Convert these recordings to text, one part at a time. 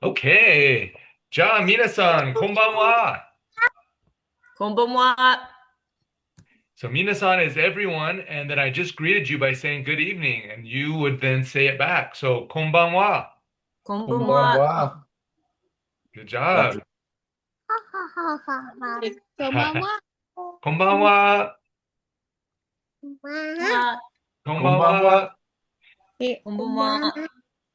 Okay. じゃあ、皆さん、こんばんは。こんばんは。So, minasan is everyone, and then I just greeted you by saying good evening, and you would then say it back. So, konbanwa. こんこんばんばんは。は。Good あ、job. こんばんは。konbanwa. は、こんばんは。Konbanwa. こんばんは。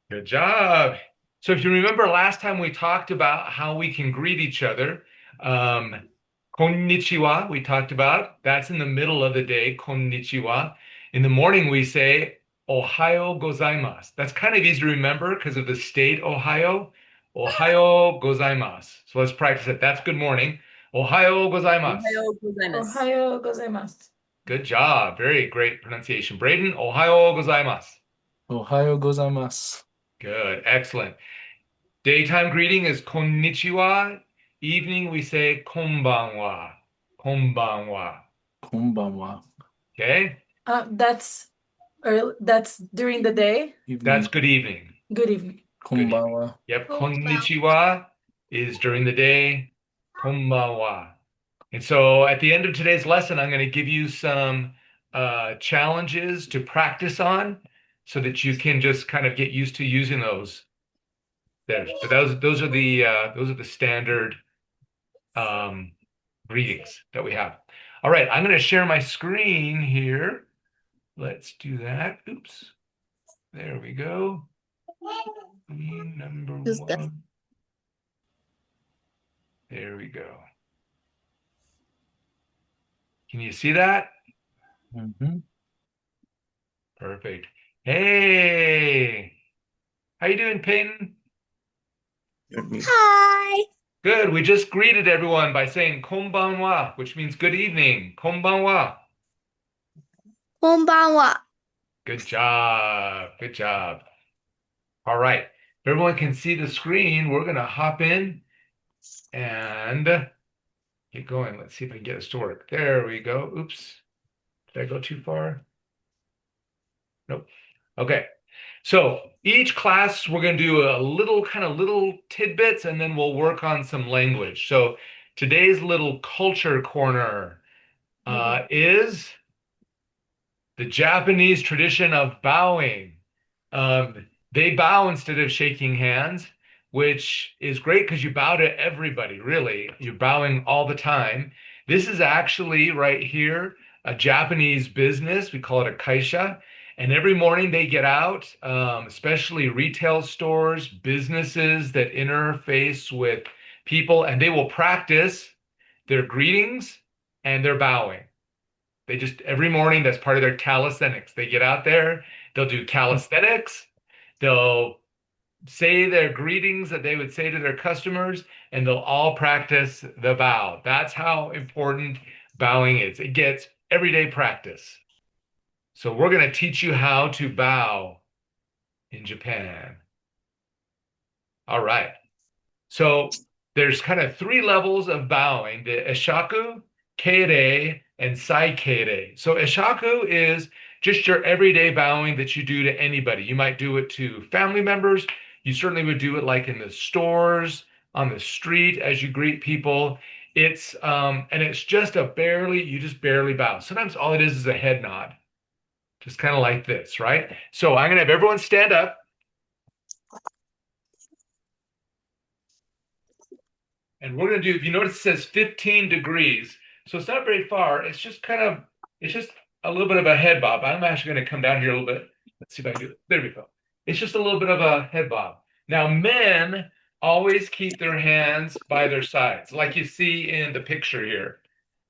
Good job. So, if you remember last time we talked about how we can greet each other, um, konnichiwa, we talked about. That's in the middle of the day, konnichiwa. In the morning, we say ohayo gozaimasu. That's kind of easy to remember because of the state Ohio. Ohayo gozaimasu. So let's practice it. That's good morning. Ohayo おは gozaimasu. ようございます。おはようございます。Good job. Very great pronunciation. Braden, ohayo gozaimasu. おはようございます。Good. Excellent. Daytime greeting is konnichiwa. Evening, we say konbanwa. Konbanwa. こんばんは。Okay? That's during the day. That's Evening. good evening. Good evening. こ Good んば evening. んは。Yep, konnichiwa is during the day. Konbanwa. And so at the end of today's lesson, I'm going to give you some challenges to practice on so that you can just kind of get used to using those there. But those are the standard um, greetings that we have. All right, I'm going to share my screen here. Let's do that. Oops. There we go. Screen number one. There we go. Can you see that? Mhm. Perfect. Hey, how you doing, Peyton? Hi. Good. We just greeted everyone by saying konbanwa, which means good evening. Konbanwa. こんばんは。Good job. Good job. All right. If everyone can see the screen, we're going to hop in and get going. Let's see if I can get this to work. There we go. Oops. Did I go too far? Nope. Okay. So each class, we're going to do a little little tidbits and then we'll work on some language. So today's little culture corner is the Japanese tradition of bowing. They bow instead of shaking hands, which is great because you bow to everybody, really. You're bowing all the time. This is actually right here a Japanese business. We call it a kaisha. And every morning they get out, especially retail stores, businesses that interface with people, and they will practice their greetings and their bowing. They just every morning, that's part of their calisthenics. They get out there, they'll do calisthenics, they'll say their greetings that they would say to their customers, and they'll all practice the bow. That's how important bowing is. It gets everyday practice. So we're going to teach you how to bow in Japan. All right. So there's kind of three levels of bowing, the eshaku, keirei, and saikeirei. So eshaku is just your everyday bowing that you do to anybody. You might do it to family members. You certainly would do it like in the stores, on the street as you greet people. It's just you just barely bow. Sometimes all it is a head nod, just kind of like this, right? So I'm gonna have everyone stand up. And we're going to do, if you notice, it says 15 degrees. So it's not very far. It's just a little bit of a head bob. I'm actually going to come down here a little bit. Let's see if I can do it. There we go. It's just a little bit of a head bob. Now, men always keep their hands by their sides, like you see in the picture here.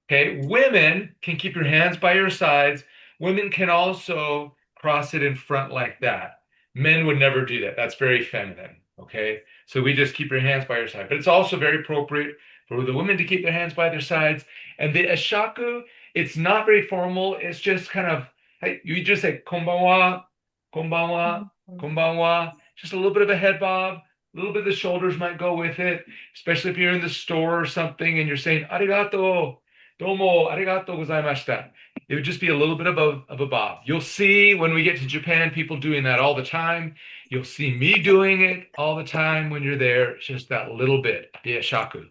Okay, women can keep your hands by your sides. Women can also cross it in front like that. Men would never do that. That's very feminine. Okay, so we just keep your hands by your side. But it's also very appropriate for the women to keep their hands by their sides. And the ashaku, it's not very formal. It's just kind of, hey, you just say konbanwa, konbanwa, konbanwa. Just a little bit of a head bob. A little bit of the shoulders might go with it, especially if you're in the store or something and you're saying arigato. どうもありがとうございました. It would just be a little bit of a bob. You'll see when we get to Japan, people doing that all the time. You'll see me doing it all the time when you're there. It's just that little bit, the eshaku.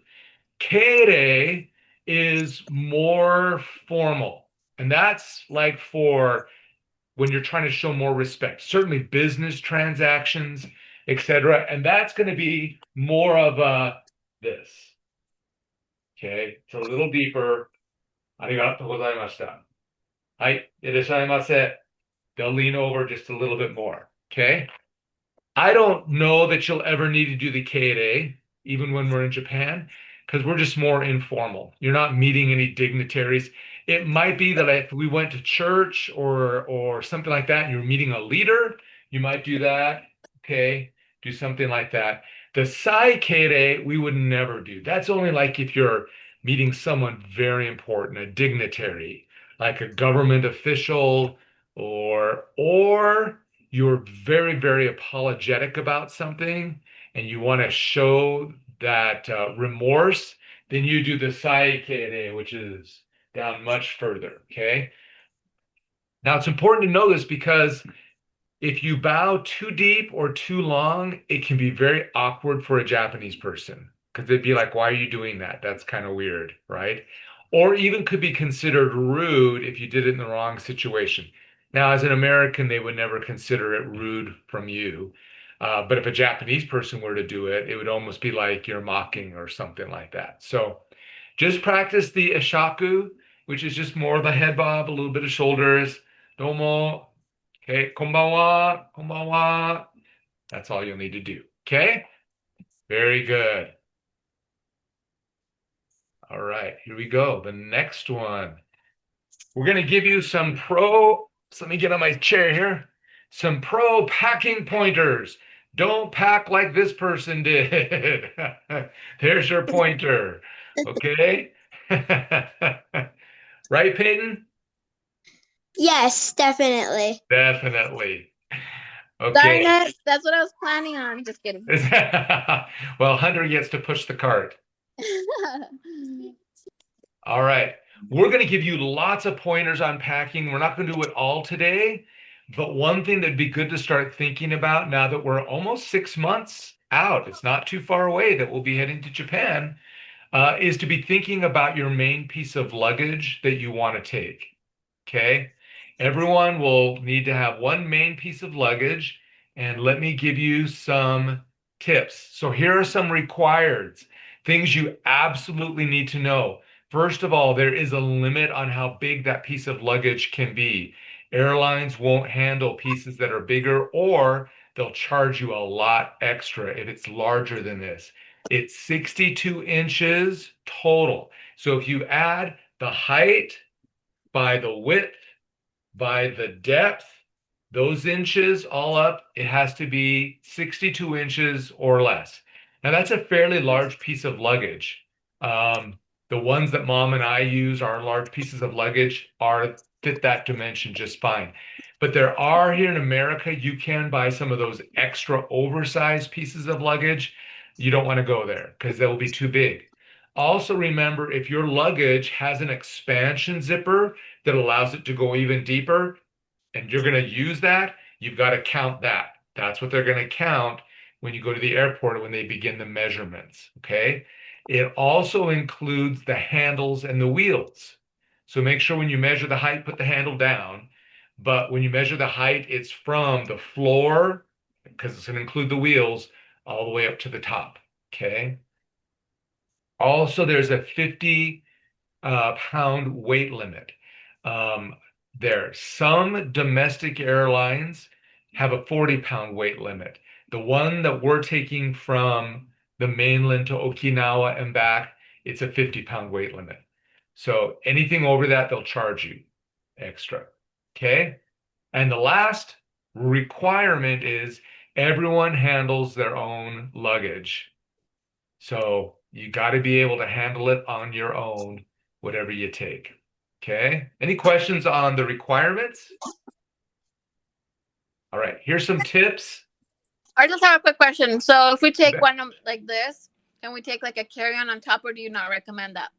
Kere is more formal, and that's like for when you're trying to show more respect, certainly business transactions, etc. And that's going to be more of a this. Okay, it's a little deeper. ありがとうございました。はい、いらっしゃいませ. They'll lean over just a little bit more. Okay. I don't know that you'll ever need to do the K8A, even when we're in Japan, because we're just more informal. You're not meeting any dignitaries. It might be that if we went to church or something like that, and you're meeting a leader, you might do that. Okay, do something like that. The Sai K8A, we would never do. That's only like if you're meeting someone very important, a dignitary, like a government official or you're very, very apologetic about something and you want to show that remorse, then you do the saikere, which is down much further. Okay. Now it's important to know this because if you bow too deep or too long, it can be very awkward for a Japanese person because they'd be like, why are you doing that? That's kind of weird, right? Or even could be considered rude if you did it in the wrong situation. Now, as an American, they would never consider it rude from you. But if a Japanese person were to do it, it would almost be like you're mocking or something like that. So just practice the ishaku, which is just more of a head bob, a little bit of shoulders. Domo. Okay, konbanwa, konbanwa. That's all you'll need to do. Okay? Very good. All right, here we go. The next one. We're going to give you some pro, so let me get on my chair here. Some pro packing pointers. Don't pack like this person did. There's your pointer. Okay? Right, Peyton? Yes, definitely. Definitely. Darn Okay. it. That's what I was planning on. Just kidding. Well, Hunter gets to push the cart. All right. We're going to give you lots of pointers on packing. We're not going to do it all today, but one thing that'd be good to start thinking about now that we're almost 6 months out, it's not too far away that we'll be heading to Japan, is to be thinking about your main piece of luggage that you want to take. Okay. Everyone will need to have one main piece of luggage, and let me give you some tips. So here are some requireds, things you absolutely need to know. First of all, there is a limit on how big that piece of luggage can be. Airlines won't handle pieces that are bigger, or they'll charge you a lot extra if it's larger than this. It's 62 inches total. So if you add the height by the width, by the depth, those inches all up, it has to be 62 inches or less. Now, that's a fairly large piece of luggage. The ones that mom and I use, our large pieces of luggage, are fit that dimension just fine. But there are here in America, you can buy some of those extra oversized pieces of luggage. You don't want to go there because they will be too big. Also, remember if your luggage has an expansion zipper that allows it to go even deeper, and you're going to use that, you've got to count that. That's what they're going to count when you go to the airport when they begin the measurements. Okay. It also includes the handles and the wheels. So make sure when you measure the height, put the handle down. But when you measure the height, it's from the floor, because it's going to include the wheels, all the way up to the top. Okay. Also, there's a 50 pound weight limit. There, some domestic airlines have a 40-pound weight limit. The one that we're taking from the mainland to Okinawa and back, it's a 50-pound weight limit. So anything over that, they'll charge you extra. Okay. And the last requirement is everyone handles their own luggage. So you got to be able to handle it on your own, whatever you take. Okay. Any questions on the requirements? All right. Here's some tips. I just have a quick question. So if we take Okay. one like this, can we take like a carry-on top, or do you not recommend that?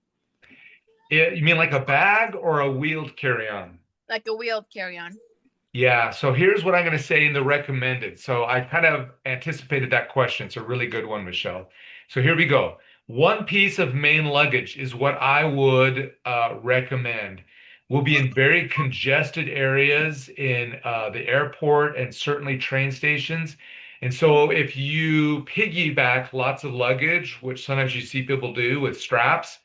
You mean like a bag or a wheeled carry-on? Like a wheeled carry-on. Yeah, so here's what I'm going to say in the recommended. So I kind of anticipated that question. It's a really good one, Michelle. So here we go. One piece of main luggage is what I would recommend. We'll be in very congested areas in the airport and certainly train stations. And so if you piggyback lots of luggage, which sometimes you see people do with straps,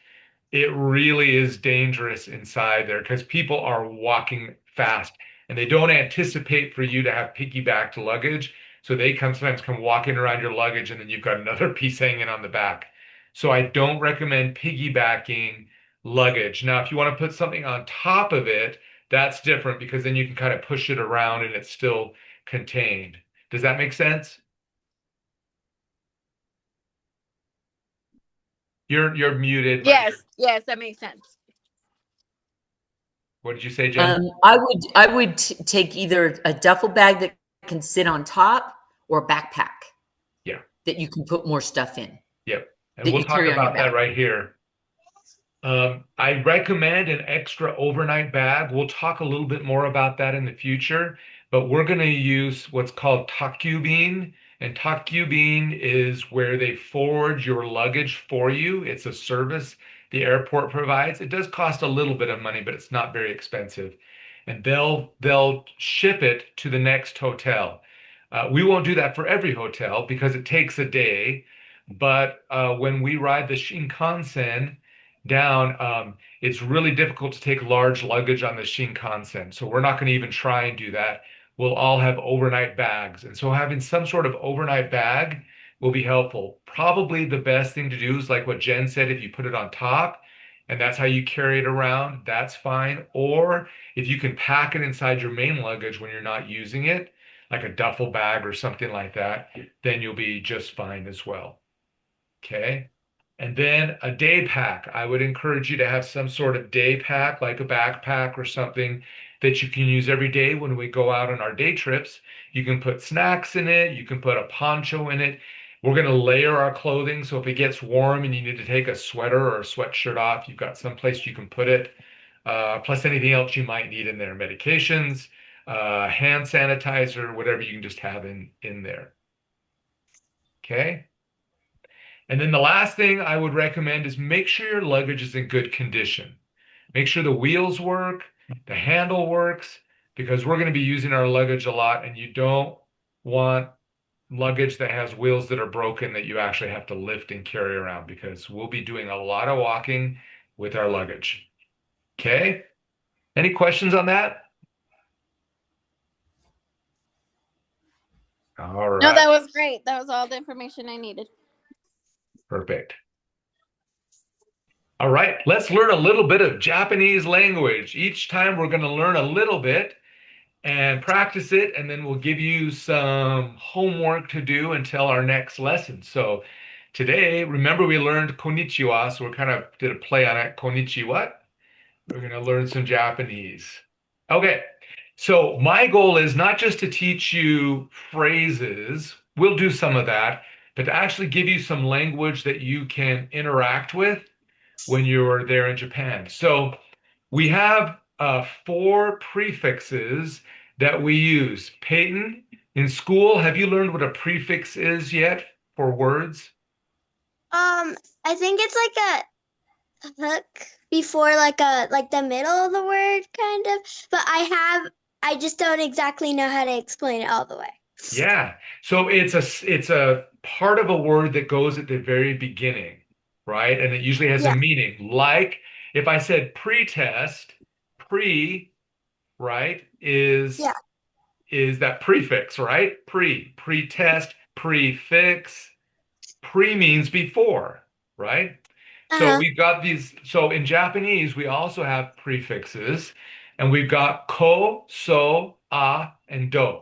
it really is dangerous inside there because people are walking fast and they don't anticipate for you to have piggybacked luggage. So they sometimes come walking around your luggage and then you've got another piece hanging on the back. So I don't recommend piggybacking luggage. Now, if you want to put something on top of it, that's different because then you can kind of push it around and it's still contained. Does that make sense? You're muted. Yes, yes, that makes sense. What did you say, Jen? I would take either a duffel bag that can sit on top or a backpack Yeah. that you can put more stuff in Yep. And that we'll you talk carry on your about that back. right here. I recommend an extra overnight bag. We'll talk a little bit more about that in the future, but we're going to use what's called takkyubin. And takkyubin is where they forward your luggage for you. It's a service the airport provides. It does cost a little bit of money, but it's not very expensive. And they'll ship it to the next hotel. We won't do that for every hotel because it takes a day. But when we ride the Shinkansen, down, it's really difficult to take large luggage on the Shinkansen. So we're not going to even try and do that. We'll all have overnight bags. And so having some sort of overnight bag will be helpful. Probably the best thing to do is like what Jen said, if you put it on top and that's how you carry it around, that's fine. Or if you can pack it inside your main luggage when you're not using it, like a duffel bag or something like that, then you'll be just fine as well. Okay. And then a day pack. I would encourage you to have some sort of day pack, like a backpack or something that you can use every day when we go out on our day trips. You can put snacks in it, you can put a poncho in it. We're going to layer our clothing. So if it gets warm and you need to take a sweater or a sweatshirt off, you've got some place you can put it. Plus anything else you might need in there, medications, hand sanitizer, whatever you can just have in there. Okay. And then the last thing I would recommend is make sure your luggage is in good condition. Make sure the wheels work, the handle works, because we're going to be using our luggage a lot, and you don't want luggage that has wheels that are broken that you actually have to lift and carry around because we'll be doing a lot of walking with our luggage. Okay? Any questions on that? All No, that right. was great. That was all the information I needed. Perfect. All right, let's learn a little bit of Japanese language. Each time we're going to learn a little bit and practice it, and then we'll give you some homework to do until our next lesson. So today, remember we learned konnichiwa, so we kind of did a play on it. Konnichiwa. We're going to learn some Japanese. Okay, so my goal is not just to teach you phrases, we'll do some of that, but to actually give you some language that you can interact with when you're there in Japan. So we have four prefixes that we use. Peyton, in school, have you learned what a prefix is yet for words? I think it's like a hook before like the middle of the word kind of, but I just don't exactly know how to explain it all the way. Yeah. So it's a part of a word that goes at the very beginning, right? And it usually has a Yeah. meaning. Like if I said pretest, pre, right, Yeah. is that prefix, right? Pretest, prefix. Pre means before, right? So Uh-huh. we've got these. So in Japanese, we also have prefixes, and we've got ko, so, and do.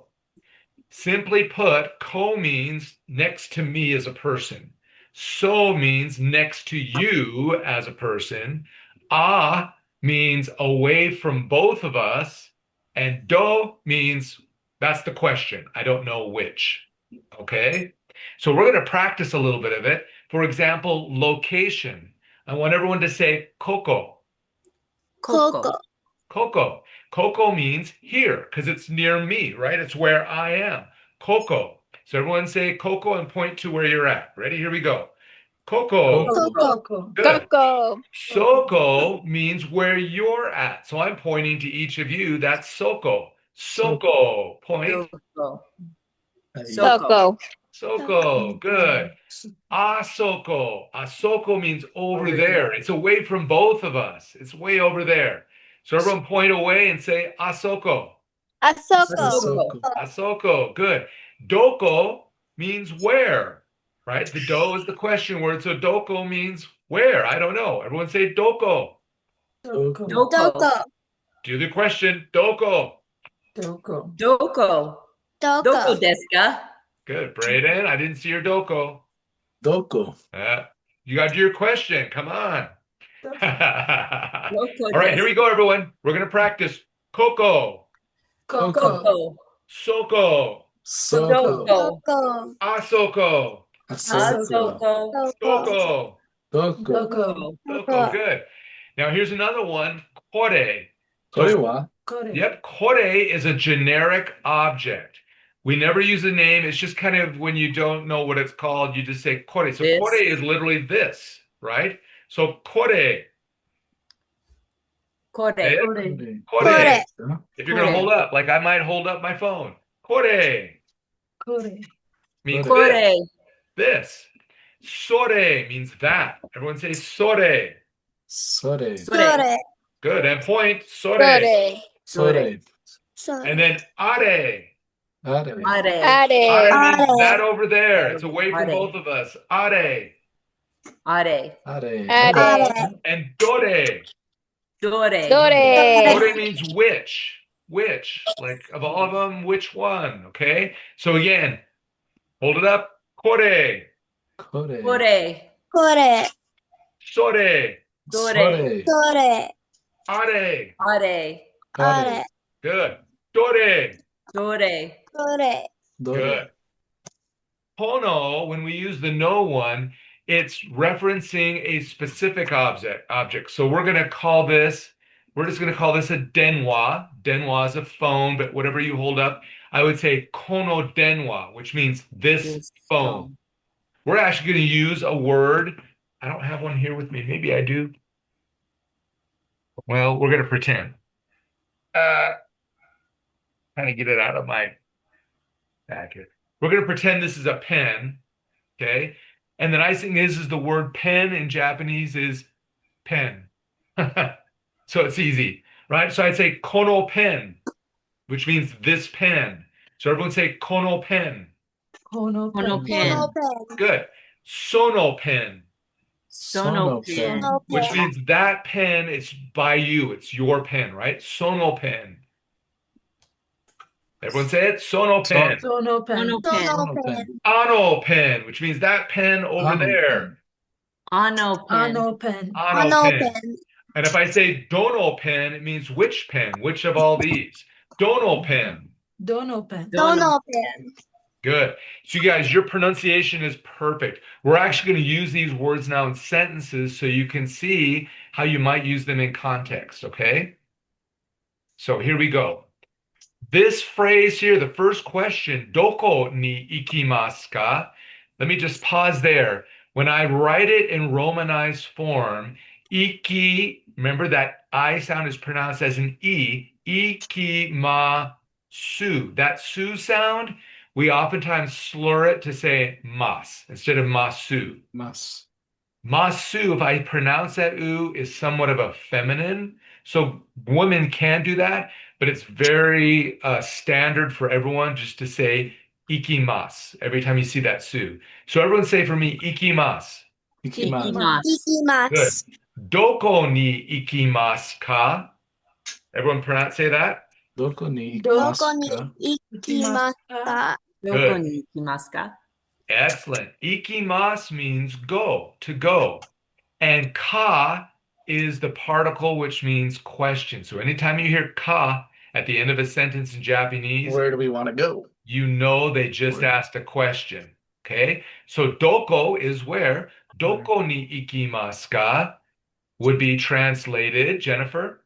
Simply put, ko means next to me as a person. So means next to you as a person. Means away from both of us. And do means that's the question. I don't know which. Okay. So we're going to practice a little bit of it. For example, location. I want everyone to say koko. Coco. Coco. Coco means here because it's near me, right? It's where I am. Coco. So everyone say Coco and point to where you're at. Ready? Here we go. Coco. Coco. Good. Coco. Soko means where you're at. So I'm pointing to each of you. That's Soko. Soko. Point. Soko. Ahí. Coco. Soko. Good. Asoko. Asoko means over there. It's away from both of us. It's way over there. So everyone point away and say Asoko. Asoko. Soko. Asoko. Good. Doko means where, right? The do is the question word. So doko means where. I don't know. Everyone say doko. Doko. Doko. Do the question. Doko. Doko. Doko. Doko desu ka? Good. Brayden, I didn't see your doko. Doko. You got your question. Come on. Doko All right, here we desu. go, everyone. We're going to practice. Coco. Coco. Soko. Soko. Doko. Doko. Asoko. Asoko. Asoko. Doko. Doko. Doko. Good. Now here's another one. Kore. これは Yep, kore is a generic object. We never use a name. It's just kind of when you don't know what it's called, you just say kore. So This. kore is literally this, right? So kore. Kore. Say it. Kore. Kore. If you're going to Kore. hold up, like I might hold up my phone. Kore means Kore. this. This. Sore means that. Everyone say sore. それ。 Sore. Good. And point. Sore. Sore. それ。 Sore. And then are. あれ。 Are. Are Ade. means Are. that over there. It's away from Are. both of us. Are. Are. あれ。 Ade. Are. And dore. Dore. Dore. Dore means which. Which. Like of all of them, which one? Okay. So again, hold it up. Kore. これ。 Kore. Kore. Sore. そ Dore. れ。 Sore. Are. Are. あれ。 Are. Good. Dore. Dore. Sore. ど Good. れ。 Pono, when we use the no one, it's referencing a specific object. So we're going to call this, we're just going to call this a denwa. Denwa is a phone, but whatever you hold up, I would say kono denwa, which means this phone. We're actually going to use a word. I don't have one here with me. Maybe I do. Well, we're going to pretend. Kind of get it out of my bag here. We're going to pretend this is a pen. Okay. And the nice thing is the word pen in Japanese is pen. So it's easy, right? So I'd say kono pen, which means this pen. So everyone say kono pen. Kono Kono pen. pen. Good. Sono pen, Sono pen. Sono which pen. means that pen is by you. It's your pen, right? Sono pen. Everyone say it. Sono pen. Sono pen. Sono pen. Ano pen, which means that pen over Ano there. Ano pen. Ano Ano pen. pen. And if I say dono pen, it means which pen? Which of all these? Dono pen. Dono pen. Good. So you guys, your pronunciation is perfect. We're actually going to use these words now in sentences so you can see how you might use them in context, okay? So here we go. This phrase here, the first question, doko ni ikimasu ka? Let me just pause there. When I write it in Romanized form, iki, remember that I sound is pronounced as an E, ikimasu. That su sound, we oftentimes slur it to say mas instead of masu. ます。 Masu, if I pronounce that u, is somewhat of a feminine. So women can do that, but it's very standard for everyone just to say ikimas every time you see that su. So everyone say for me, ikimas. 行きます。 Ikimasu. Good. Ikimasu. Doko ni ikimasu ka? Everyone say that? どこに行きます Doko ni か ikimasu ka? Doko ni ikimasu ka? Excellent. Ikimas means go, to go. And ka is the particle which means question. So anytime you hear ka at the end of a sentence in Japanese, Where do we want to go? you know they just Where? asked a question. Okay? So doko is where. Doko ni ikimasu ka would be translated, Jennifer?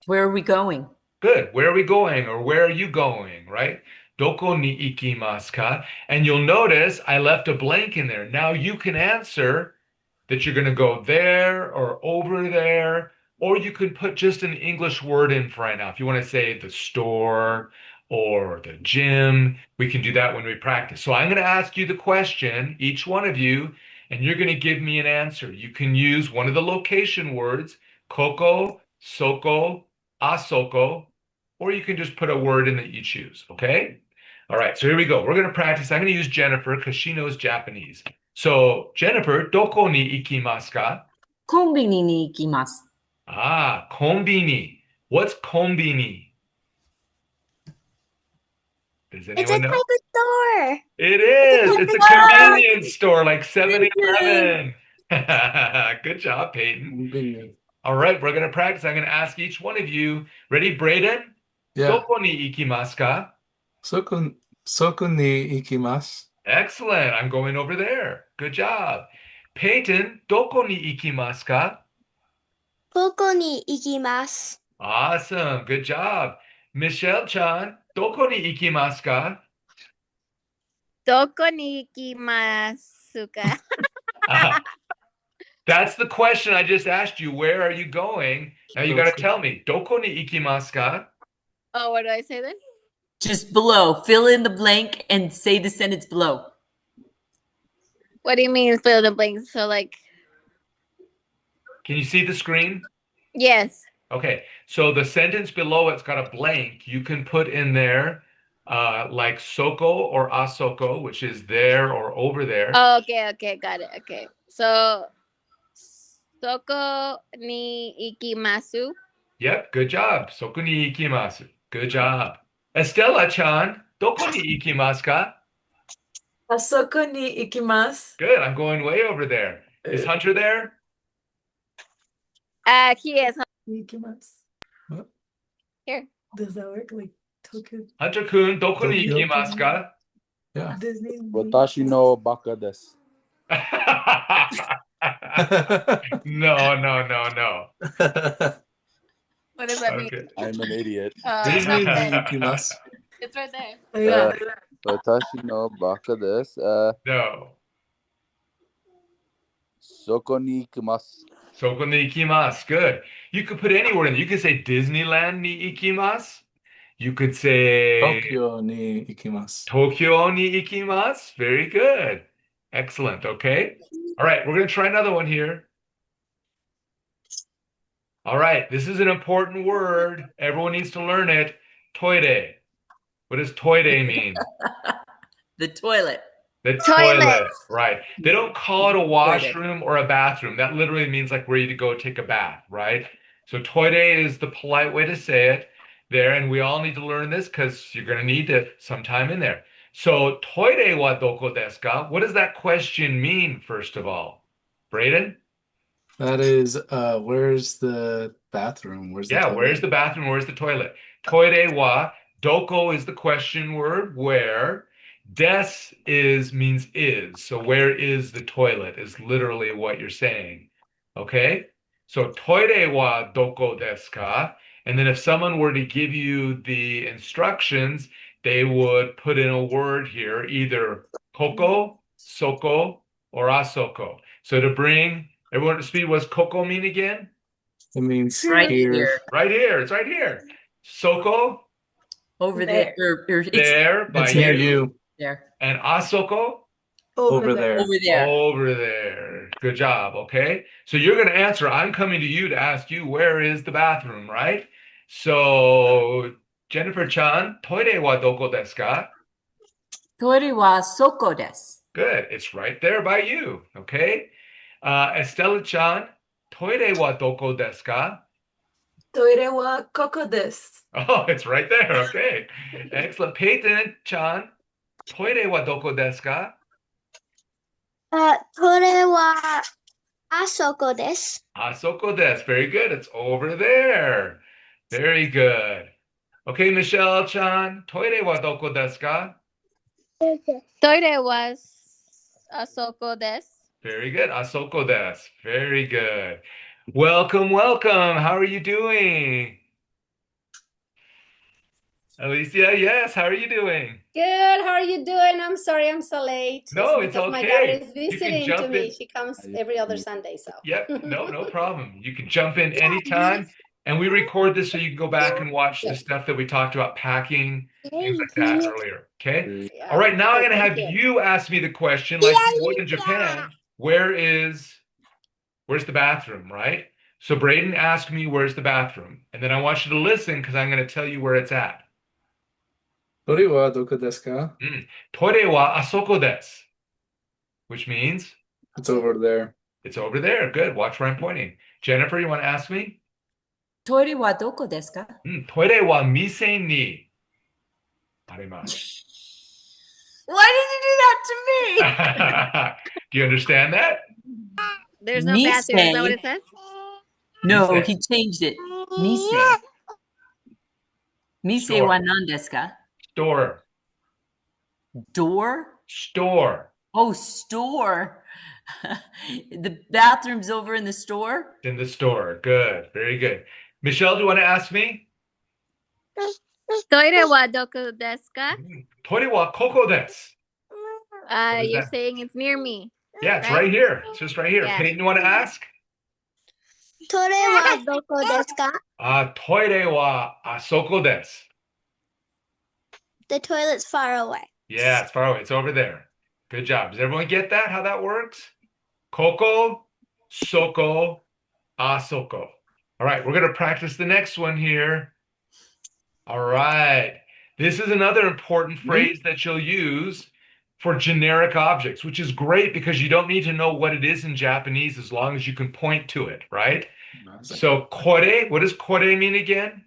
Where are we going? Good. Where are we going or where are you going, right? Doko ni ikimasu ka? And you'll notice I left a blank in there. Now you can answer that you're going to go there or over there, or you could put just an English word in for right now. If you want to say the store or the gym, we can do that when we practice. So I'm going to ask you the question, each one of you, and you're going to give me an answer. You can use one of the location words, koko, soko, asoko, or you can just put a word in that you choose, okay? All right, so here we go. We're going to practice. I'm going to use Jennifer because she knows Japanese. So, Jennifer, どこに行きますか? コンビニに行きます。Ah, konbini. What's konbini? Does It's a anyone type know? of store. It is. It's a convenience store like 7-Eleven. Good job, Peyton. Convenient. All right, we're going to practice. I'm going to ask each one of you. Ready, Braden? Yeah. どこに行きますか? Soku ni ikimasu. Excellent. I'm going over there. Good job. Peyton, どこに行きますか? ここに行きます。 Awesome. Good job. Michelle-chan, どこに行きますか? どこに行きますか? Ah, that's the question I just asked you. Where are you going? Now you got to Okay. tell me. どこに行きますか? Oh, what do I say then? Just below. Fill in the blank and say the sentence below. What do you mean fill in the blanks? So like, Can you see the screen? yes. Okay. So the sentence below it's got a blank. You can put in there like soko or asoko, which is there or over there. Oh, okay, got it. Okay. So, soko ni ikimasu. Yep, good job. Soko ni ikimasu. Good job. Estella-chan, どこに行きますか? あそこに行きます。 Good. I'm going way over there. Is Hunter there? He is 行きます。 here. Does that work? Like Tokyo Hunter-kun, どこに行きますか? Yeah. Disney? 私のバカです。No, no, no, no. What does that mean? Okay. I'm an idiot. Disney ni Uh, ikimasu. It's right there. Yeah. 私のバカです。No. そこに行きます。 Soko ni ikimasu. Good. You could put any word in. You could say Disneyland ni ikimasu. You could say Tokyo ni ikimasu. Tokyo ni ikimasu. Very good. Excellent. Okay. All right. We're going to try another one here. All right. This is an important word. Everyone needs to learn it. Toire. What does toire mean? The toilet. The Toilet. toilet. Right. They don't call it a washroom or a bathroom. That literally means like where you to go take a bath, right? So toire is the polite way to say it there. And we all need to learn this because you're going to need it sometime in there. So toire wa doko desu ka? What does that question mean, first of all? Braden? That is, where's the bathroom? Where's the Yeah, toilet? where's the bathroom? Where's the toilet? Toire wa. Doko is the question word, where. Des means is. So where is the toilet is literally what you're saying. Okay? So toire wa doko desu ka? And then if someone were to give you the instructions, they would put in a word here, either koko, soko, or asoko. So to bring everyone to speed, what's koko mean again? It means Right here. here. Right here. It's right here. Soko, Over there. Or it's there by It's near you. there. And asoko, Over there. Over there. over there. Good job. Okay. So you're going to answer. I'm coming to you to ask you, where is the bathroom, right? So, Jennifer-chan, toire wa doko desu ka? Toire wa soko desu. Good. It's right there by you. Okay. Estella-chan, toire wa doko desu ka? トイレはここです。 Oh, it's right there. Okay. Excellent. Peyton-chan, toire wa doko desu ka? これはあそこです。 Asoko desu. Very good. It's over there. Very good. Okay, Michelle-chan, toire wa doko desu ka? Toire was asoko desu. Very good. Asoko desu. Very good. Welcome, welcome. How are you doing? Alicia, yes. How are you doing? Good. How are you doing? I'm sorry I'm so late. No, it's because my daughter okay. is You can visiting to jump me. in. She comes every other Sunday, so. Yep, no problem. You can jump in anytime. And we record this so you can go back and watch the stuff that we talked about packing, things like that earlier. Okay. All Yeah. right, now I'm Okay, going to thank have you. you ask me the question like you would in Japan. Where's the bathroom, right? So Braden asked me, where's the bathroom? And then I want you to listen because I'm going to tell you where it's at. 鳥はどこですか? Toire wa asoko desu, which means It's over there. it's over there. Good. Watch where I'm pointing. Jennifer, you want to ask me? トイレはどこですか? Toire wa mise ni arimasu. Why did you do that to me? Do you understand that? There's no Mise. bathroom. Is that what it says? No, Mise. he changed it. Mise. Mise Store. wa nan desu ka? Store. Door? Store. Oh, store. The bathroom's over in the store? In the store. Good. Very good. Michelle, do you want to ask me? Toire wa doko desu ka? Toire wa koko desu. is You're that? saying it's near me. Yeah, it's Right? right here. It's just right here. Yeah. Peyton, you want to ask? トイレはどこですか? Toire wa asoko desu. The toilet's far away. Yeah, it's far away. It's over there. Good job. Does everyone get that? How that works? Koko, soko, asoko. All right, we're going to practice the next one here. All right. This is another important phrase that you'll use for generic objects, which is great because you don't need to know what it is in Japanese as long as you can point to it, right? So, kore, what does kore mean again?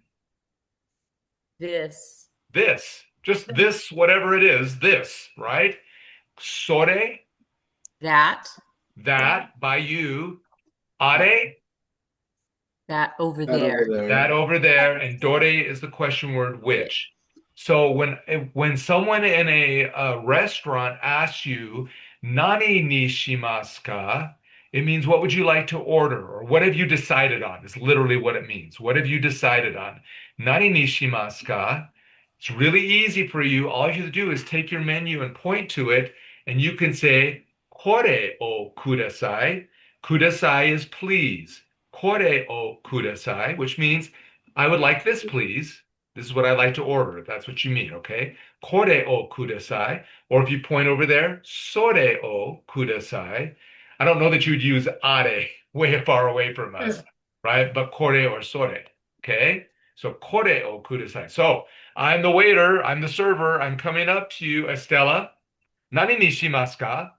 This. This. Just this, whatever it is, this, right? Sore, That. that, by you. Are, That over That there. over there. that over there. And dore is the question word which. So when someone in a restaurant asks you, "Nani ni shimasu ka?" It means what would you like to order or what have you decided on? It's literally what it means. What have you decided on? Nani ni shimasu ka? It's really easy for you. All you have to do is take your menu and point to it, and you can say, "Kore o kudasai." Kudasai is please. Kore o kudasai, which means I would like this, please. This is what I'd like to order, if that's what you mean, okay? Kore o kudasai. Or if you point over there, sore o kudasai. I don't know that you'd use are way far away from us, right? But kore or sore, okay? So kore o kudasai. So I'm the waiter, I'm the server, I'm coming up to you, Estella. Nani ni shimasu ka?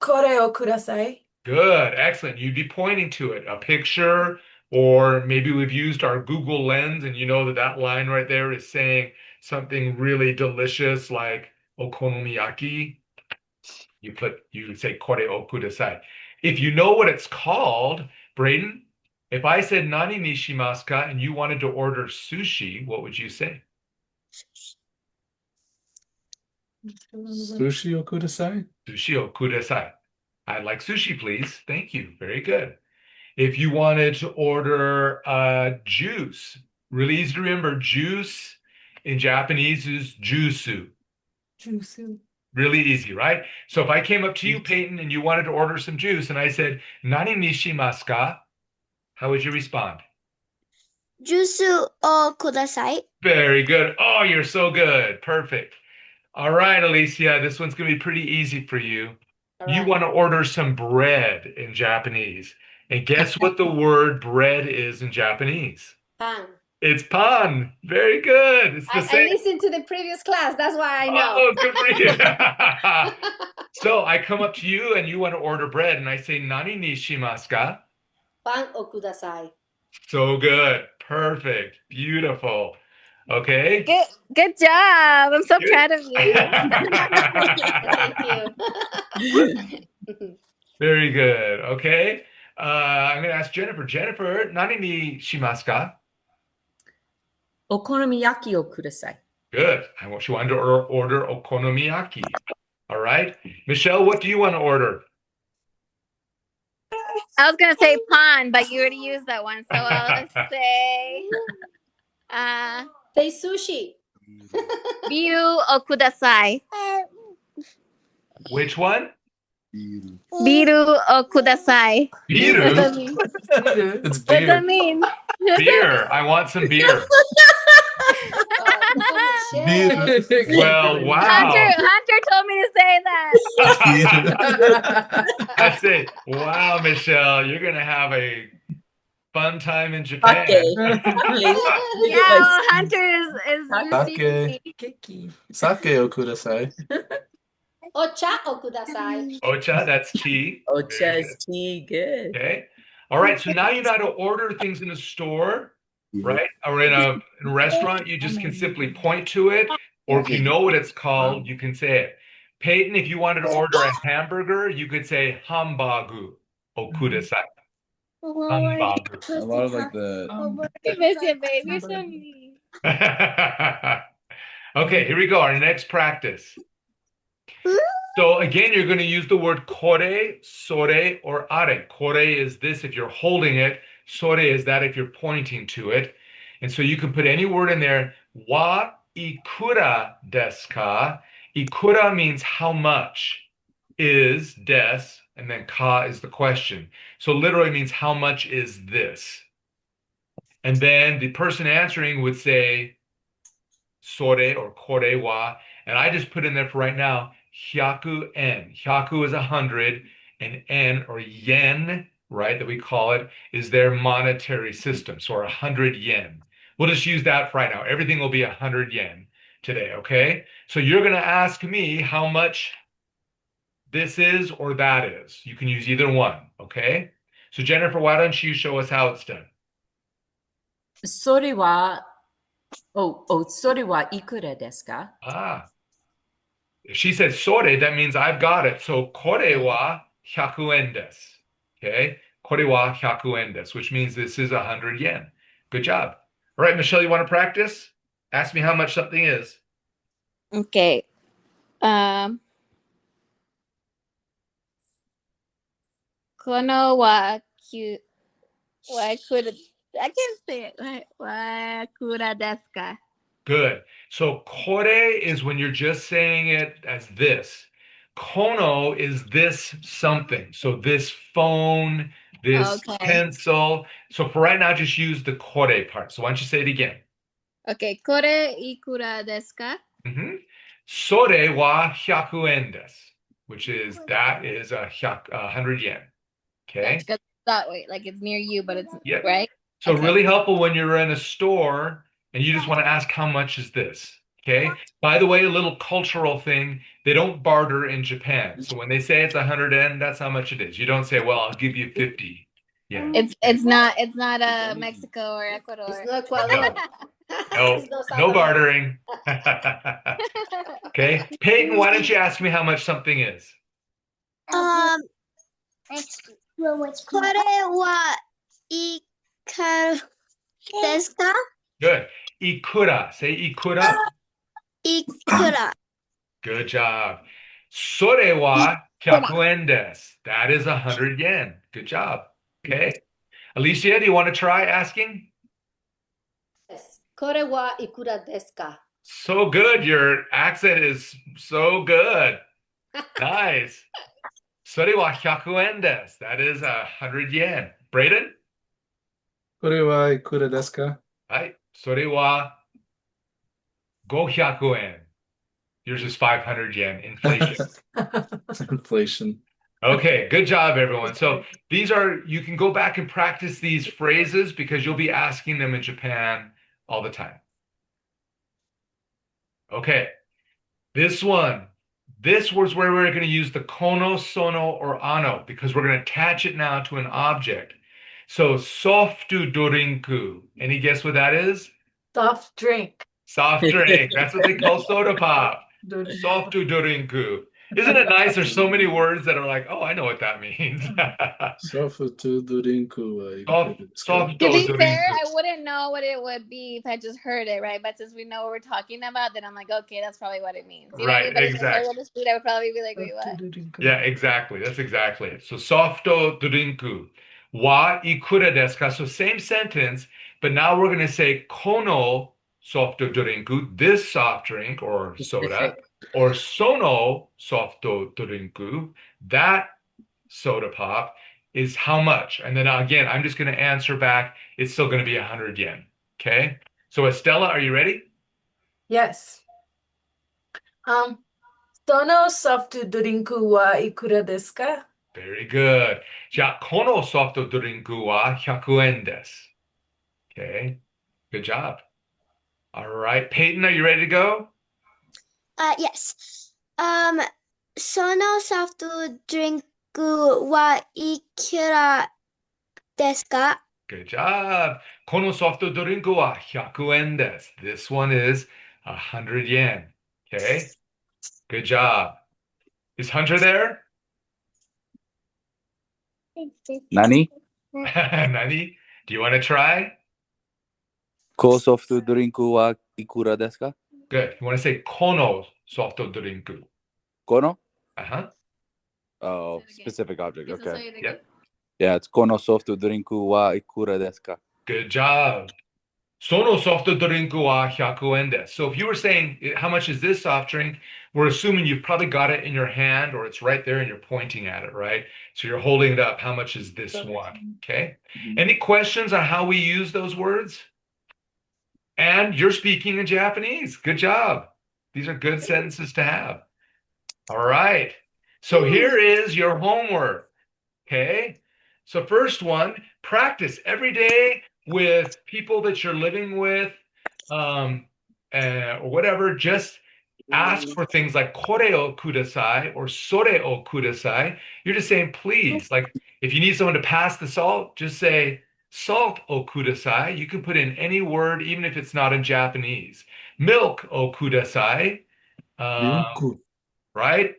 これをください. Good, excellent. You'd be pointing to it, a picture, or maybe we've used our Google Lens, and you know that that line right there is saying something really delicious like okonomiyaki. You say kore o kudasai. If you know what it's called, Braden, if I said nani ni shimasu ka and you wanted to order sushi, what would you say? Sushi o kudasai? Sushi o kudasai. I'd like sushi, please. Thank you. Very good. If you wanted to order juice, really easy to remember, juice in Japanese is juicu. Juice. Really easy, right? So if I came up to you, Peyton, and you wanted to order some juice, and I said, "Nani ni shimasu ka?" How would you respond? ジュースをください. Very good. Oh, you're so good. Perfect. All right, Alicia, this one's going to be pretty easy for you. You Alright. want to order some bread in Japanese. And guess what the word bread is in Japanese? Pan. It's pan. Very good. It's the I same. listened to the previous class. That's why I know. Oh, good for you. So I come up to you and you want to order bread, and I say, "Nani ni shimasu ka?" パンをください. So good. Perfect. Beautiful. Okay. Good job. I'm so Good. proud of you. Thank you. Very good. Okay. I'm going to ask Jennifer. Jennifer, nani ni shimasu ka? お好み焼きをください. Good. I want you to order okonomiyaki. All right. Michelle, what do you want to order? I was gonna say pan, but you already used that one, so I'll say Say sushi. Biru o kudasai. Which one? Biru. Biru o kudasai. What Biru. that mean? It's What beer. that mean? Beer. I want some beer. Oh, Michelle. Well, wow. Hunter told me to say that. I say, wow, Michelle, you're gonna have a fun time in Japan. Okay. Yeah, well, Hunter is receiving me. Keki. Sake o kudasai. Ocha o kudasai. Ocha, that's tea. Very Ocha's good. tea, good. Okay. All right. So now you know how to order things in a store, Yeah. right? Or in a restaurant. You just can simply point to it, or if you know what it's called, you can say it. Peyton, if you wanted to order a hamburger, you could say hambagu o kudasai. Hambagu. A lot of like the You miss it, babe. You're so neat. Okay, here we go. Our next practice. So again, you're going to use the word kore, sore, or are. Kore is this if you're holding it. Sore is that if you're pointing to it. And so you can put any word in there. Wa ikura desu ka? Ikura means how much is des, and then ka is the question. So literally means how much is this? And then the person answering would say sore or kore wa, and I just put in there for right now, hyaku en. Hyaku is 100, and en or yen, right, that we call it, is their monetary system. So 100 yen. We'll just use that for right now. Everything will be 100 yen today, okay? So you're going to ask me how much this is or that is. You can use either one, okay? So Jennifer, why don't you show us how it's done? それは、それはいくらですか? Ah, if she said sore, that means I've got it. So kore wa 100 yen desu. Okay? Kore wa 100 yen desu, which means this is 100 yen. Good job. All right, Michelle, you want to practice? Ask me how much something is. Okay. Kono wa kyu wa kura. I can't say it. Wa kura desu ka? Good. So kore is when you're just saying it as this. Kono is this something. So this phone, this Okay. pencil. So for right now, just use the kore part. So why don't you say it again? Okay. Kore ikura desu ka? Mm-hmm. Sore wa 100 yen desu, which is that is 100 yen. Okay. Because that way, like it's near you, but it's Yep. right. So Okay. really helpful when you're in a store and you just want to ask how much is this? Okay. By the way, a little cultural thing, they don't barter in Japan. So when they say it's 100 yen, that's how much it is. You don't say, well, I'll give you 50. Yeah. It's not Mexico or Ecuador. It's no Ecuador. No, It's no South no America. bartering. Okay. Peyton, why don't you ask me how much something is? Kore wa ikaru desu ka? Good. Ikura. Say ikura. Ikura. Good job. Sore wa 100 yen desu. That is 100 yen. Good job. Okay. Alicia, do you want to try asking? Yes. Kore wa ikura desu ka? So good. Your accent is so good. Nice. Sore wa 100 yen desu. That is 100 yen. Braden? これはいくらですか? はい。それは500 yen. Yours is 500 yen. Inflation. Inflation. Okay, good job, everyone. So these are, you can go back and practice these phrases because you'll be asking them in Japan all the time. Okay, this one. This was where we're going to use the kono, sono, or ano because we're going to attach it now to an object. So softu dorinku. Any guess what that is? Soft drink. Soft drink. That's what they call soda pop. Softu dorinku. Isn't it nice? There's so many words that are like, oh, I know what that means. Sofutu durinku wa ikura Soft, desu ka? soft To be dorinku. fair, I wouldn't know what it would be if I just heard it, right? But since we know what we're talking about, then I'm like, okay, that's probably what it means. You know what I Right, mean? But if I exactly. heard on the street, I would probably be like, wait, what? Yeah, exactly. That's exactly it. So softo drinku. Wa ikura desu ka? So same sentence, but now we're going to say kono softo drinku, this soft drink or soda, Specific. or sono softo drinku, that soda pop is how much? And then again, I'm just going to answer back. It's still going to be 100 yen. Okay. So Estella, are you ready? Yes. Sono soft drinku wa ikura desu ka? Very good. じゃあ、このソフトドリンクは100円です。Okay. Good job. All right. Peyton, are you ready to go? Yes. Sono soft drink wa ikura desu ka? Good job. このソフトドリンクは100円です。This one is 100 yen. Okay. Good job. Is Hunter there? Nani? Nani? Do you want to try? 高ソフトドリンクはいくらですか？ Good. You want to say このソフトドリンク。この? Uh-huh. Oh, specific object. Okay. Yep. Yeah, it's このソフトドリンクはいくらですか? Good job. そのソフトドリンクは100円です。So if you were saying, how much is this soft drink? We're assuming you've probably got it in your hand or it's right there and you're pointing at it, right? So you're holding it up. How much is this one? Okay. Any questions on how we use those words? And you're speaking in Japanese. Good job. These are good sentences to have. All right. So here is your homework. Okay. So first one, practice every day with people that you're living with, or whatever. Just ask for things like kore o kudasai or sore o kudasai. You're just saying please. Like if you need someone to pass the salt, just say salt o kudasai. You can put in any word, even if it's not in Japanese. Milk o kudasai. Right?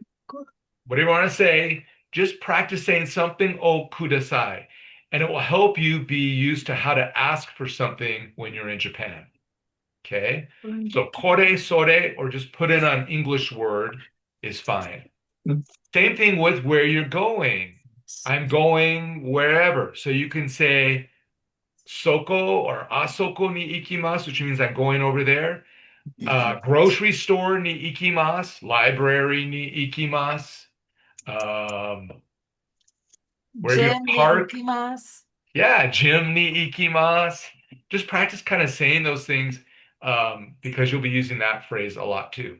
Whatever you want to say, just practice saying something o kudasai. And it will help you be used to how to ask for something when you're in Japan. Okay? So kore, sore, or just put in an English word is fine. Same thing with where you're going. I'm going wherever. So you can say soko or asoko ni ikimasu, which means I'm going over there. Grocery store ni ikimasu, library ni ikimasu. Where you Gym ni park, ikimasu. yeah, gym ni ikimasu. Just practice kind of saying those things because you'll be using that phrase a lot too.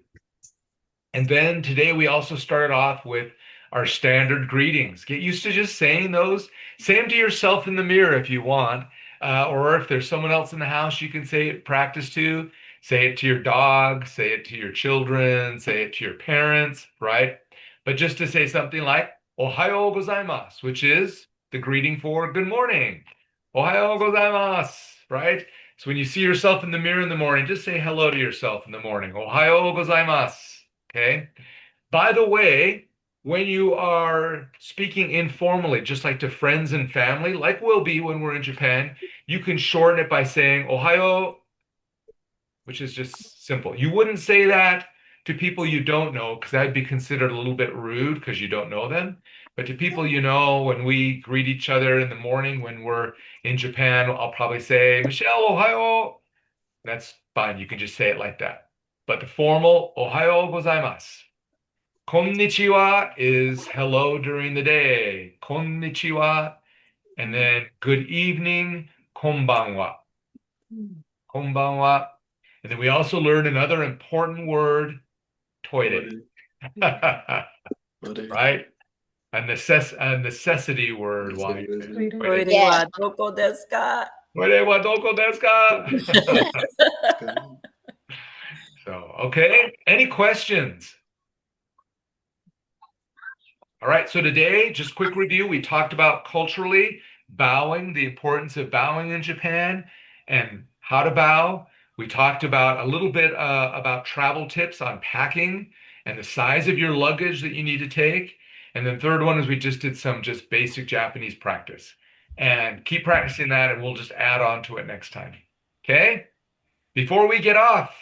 And then today we also started off with our standard greetings. Get used to just saying those. Say them to yourself in the mirror if you want, or if there's someone else in the house you can say it, practice to. Say it to your dog, say it to your children, say it to your parents, right? But just to say something like "Ohayo gozaimasu," which is the greeting for good morning. Ohayo gozaimasu, right? So when you see yourself in the mirror in the morning, just say hello to yourself in the morning. Ohayo gozaimasu. Okay. By the way, when you are speaking informally, just like to friends and family, like we'll be when we're in Japan, you can shorten it by saying Ohayo, which is just simple. You wouldn't say that to people you don't know because that'd be considered a little bit rude because you don't know them. But to people you know, when we greet each other in the morning when we're in Japan, I'll probably say, Michelle, Ohayo. That's fine. You can just say it like that. But the formal Ohayo gozaimasu. Konnichiwa is hello during the day. Konnichiwa. And then good evening. Konbanwa. Konbanwa. And then we also learned another important word, toire. Right? A necessity word. Why? Toire wa doko desu ka? Toire wa doko desu ka? So, okay. Any questions? All right, so today, just quick review. We talked about culturally bowing, the importance of bowing in Japan, and how to bow. We talked about a little bit about travel tips on packing and the size of your luggage that you need to take. And then third one is we just did some just basic Japanese practice. And keep practicing that, and we'll just add on to it next time. Okay? Before we get off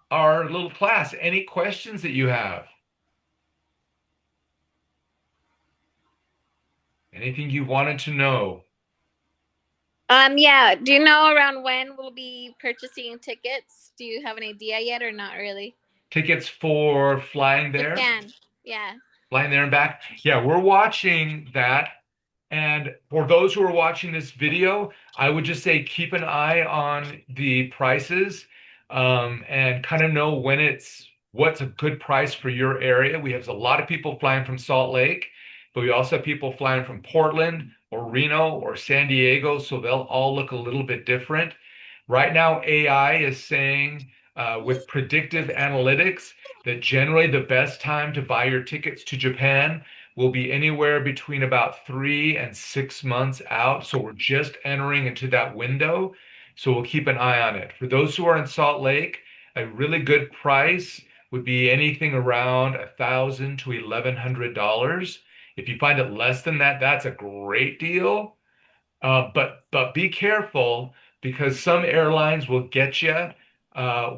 our little class, any questions that you have? Anything you wanted to know? Yeah. Do you know around when we'll be purchasing tickets? Do you have an idea yet or not really? Tickets for flying there? Japan. Yeah. Flying there and back? Yeah, we're watching that. And for those who are watching this video, I would just say keep an eye on the prices and kind of know what's a good price for your area. We have a lot of people flying from Salt Lake, but we also have people flying from Portland or Reno or San Diego, so they'll all look a little bit different. Right now, AI is saying with predictive analytics that generally the best time to buy your tickets to Japan will be anywhere between about 3 and 6 months out. So we're just entering into that window. So we'll keep an eye on it. For those who are in Salt Lake, a really good price would be anything around $1,000 to $1,100. If you find it less than that, that's a great deal. But be careful because some airlines will get you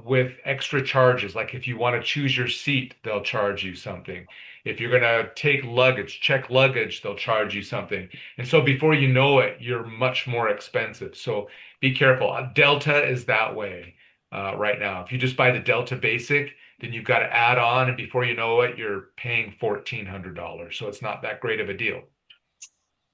with extra charges. Like if you want to choose your seat, they'll charge you something. If you're gonna take luggage, check luggage, they'll charge you something. And so before you know it, you're much more expensive. So be careful. Delta is that way right now. If you just buy the Delta Basic, then you've got to add on, and before you know it, you're paying $1,400. So it's not that great of a deal.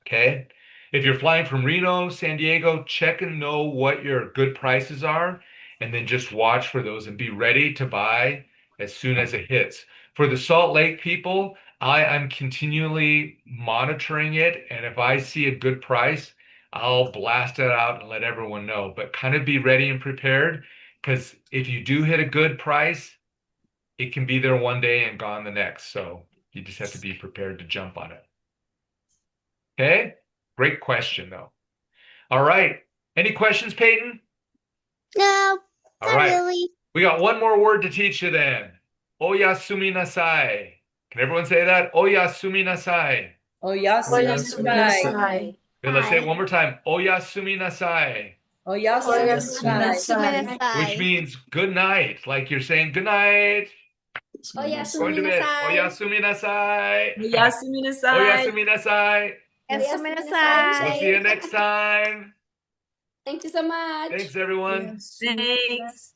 Okay. If you're flying from Reno, San Diego, check and know what your good prices are, and then just watch for those and be ready to buy as soon as it hits. For the Salt Lake people, I'm continually monitoring it, and if I see a good price, I'll blast it out and let everyone know. But kind of be ready and prepared, because if you do hit a good price, it can be there one day and gone the next. So you just have to be prepared to jump on it. Okay? Great question, though. All right. Any questions, Peyton? No, All not right. really. We got one more word to teach you then. Oyasumi nasai. Can everyone say that? Oyasumi nasai. Oyasumi nasai. Good, let's say it one more time. Oyasumi nasai. Oyasumi nasai. Which means good night. Like you're saying good night. Going Oyasumi to bed. nasai. Oyasumi nasai. Oyasumi nasai. Oyasumi nasai. Oyasumi We'll nasai. see you next time. Thank you so much. Thanks, everyone. Thanks.